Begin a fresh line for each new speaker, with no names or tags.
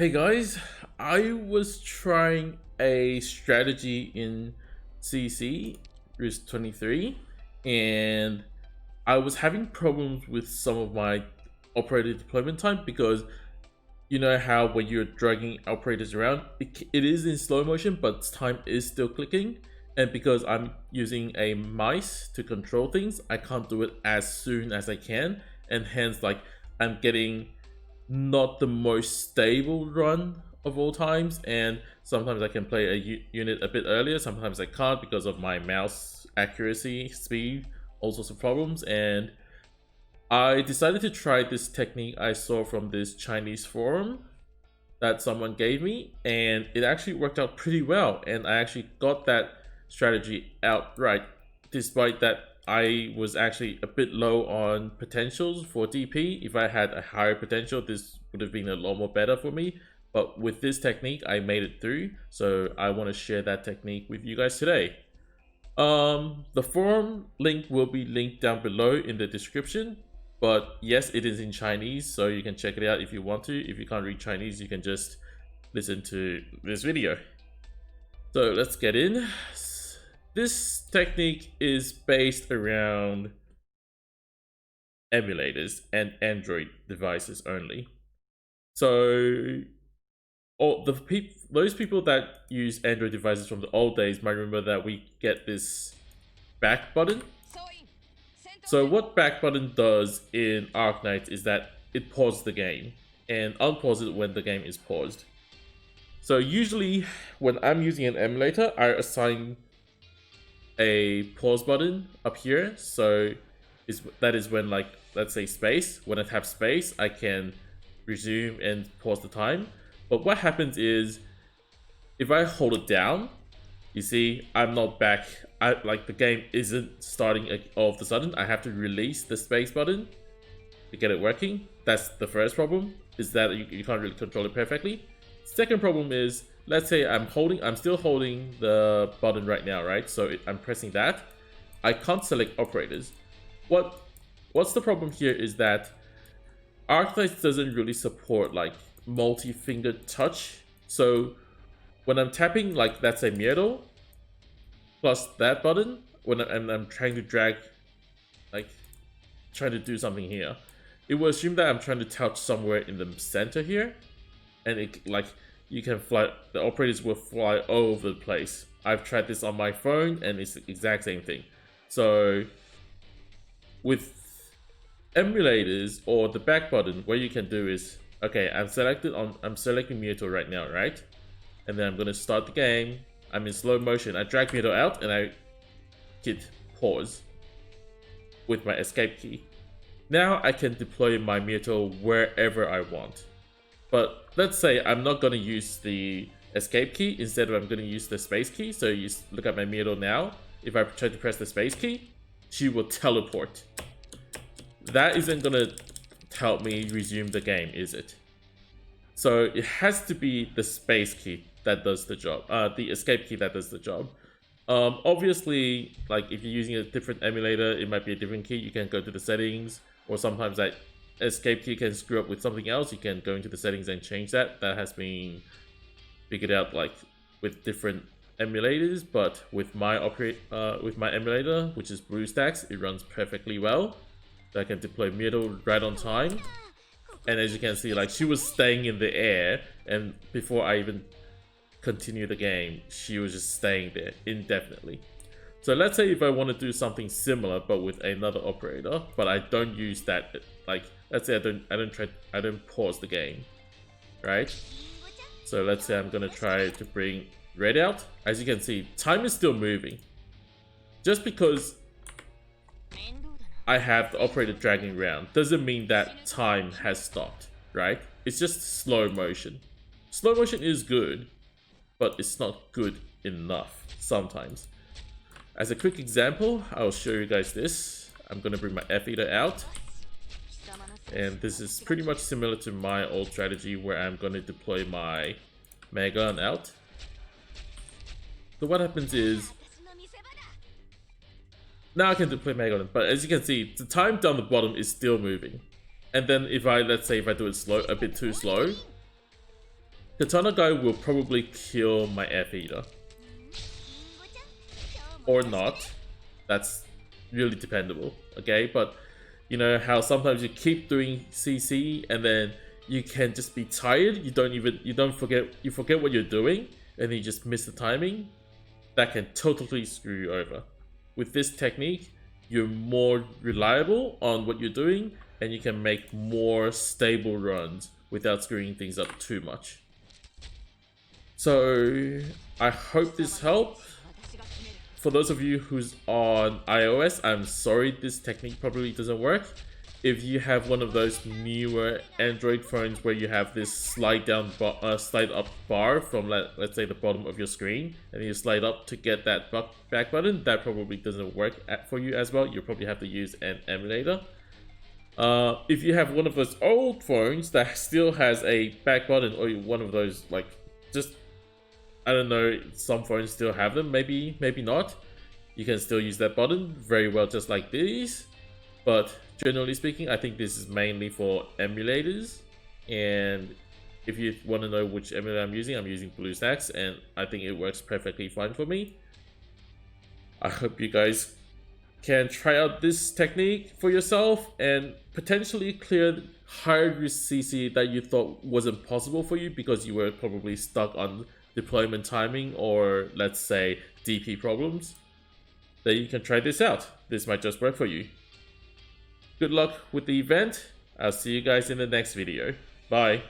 Hey guys, I was trying a strategy in CC Risk 23 and I was having problems with some of my operator deployment time because you know how when you're dragging operators around, it is in slow motion, but time is still clicking. And because I'm using a mice to control things, I can't do it as soon as I can. And hence, like, I'm getting not the most stable run of all times. And sometimes I can play a unit a bit earlier, sometimes I can't because of my mouse accuracy, speed, all sorts of problems. And I decided to try this technique I saw from this Chinese forum that someone gave me, and it actually worked out pretty well. And I actually got that strategy outright, despite that I was actually a bit low on potentials for DP. If I had a higher potential, this would have been a lot more better for me. But with this technique, I made it through. So I want to share that technique with you guys today. The forum link will be linked down below in the description. But yes, it is in Chinese, so you can check it out if you want to. If you can't read Chinese, you can just listen to this video. So let's get in. This technique is based around emulators and Android devices only. So those people that use Android devices from the old days might remember that we get this back button. So what back button does in Arknights is that it pauses the game and unpauses it when the game is paused. So usually when I'm using an emulator, I assign a pause button up here. So that is when, like, let's say space, when I tap space, I can resume and pause the time. But what happens is if I hold it down, you see, I'm not back. Like, the game isn't starting all of a sudden. I have to release the space button to get it working. That's the first problem, is that you can't really control it perfectly. Second problem is, let's say I'm still holding the button right now, right? So I'm pressing that. I can't select operators. What's the problem here is that Arknights doesn't really support like multi-finger touch. So when I'm tapping, like, let's say Miedo plus that button, when I'm trying to drag, like, trying to do something here, it will assume that I'm trying to touch somewhere in the center here, and it, like, you can fly, the operators will fly all over the place. I've tried this on my phone and it's the exact same thing. So with emulators or the back button, what you can do is, okay, I'm selecting Mieto right now, right? And then I'm gonna start the game. I'm in slow motion. I drag Mieto out and I hit pause with my escape key. Now I can deploy my Mieto wherever I want. But let's say I'm not gonna use the escape key. Instead, I'm gonna use the space key. So you look at my Mieto now. If I try to press the space key, she will teleport. That isn't gonna help me resume the game, is it? So it has to be the space key that does the job, the escape key that does the job. Obviously, like, if you're using a different emulator, it might be a different key. You can go to the settings, or sometimes that escape key can screw up with something else. You can go into the settings and change that. That has been figured out, like, with different emulators, but with my emulator, which is BlueStacks, it runs perfectly well. So I can deploy Mieto right on time. And as you can see, like, she was staying in the air, and before I even continue the game, she was just staying there indefinitely. So let's say if I want to do something similar but with another operator, but I don't use that, like, let's say I don't pause the game, right? So let's say I'm gonna try to bring Red out. As you can see, time is still moving. Just because I have the operator dragging around doesn't mean that time has stopped, right? It's just slow motion. Slow motion is good, but it's not good enough sometimes. As a quick example, I'll show you guys this. I'm gonna bring my F-Eater out. And this is pretty much similar to my old strategy where I'm gonna deploy my Megagun out. So what happens is, now I can deploy Megagun, but as you can see, the time down the bottom is still moving. And then if I, let's say if I do it slow, a bit too slow, Katana guy will probably kill my F Eater. Or not. That's really dependable, okay? But you know how sometimes you keep doing CC and then you can just be tired, you forget what you're doing and you just miss the timing. That can totally screw you over. With this technique, you're more reliable on what you're doing and you can make more stable runs without screwing things up too much. So I hope this helped. For those of you who's on iOS, I'm sorry this technique probably doesn't work. If you have one of those newer Android phones where you have this slide up bar from let's say the bottom of your screen, and you slide up to get that back button, that probably doesn't work for you as well. You probably have to use an emulator. If you have one of those old phones that still has a back button, or one of those like just, I don't know, some phones still have them, maybe not. You can still use that button very well just like these. But generally speaking, I think this is mainly for emulators. And if you want to know which emulator I'm using BlueStacks, and I think it works perfectly fine for me. I hope you guys can try out this technique for yourself and potentially clear higher risk CC that you thought wasn't possible for you because you were probably stuck on deployment timing or let's say DP problems. Then you can try this out. This might just work for you. Good luck with the event. I'll see you guys in the next video. Bye.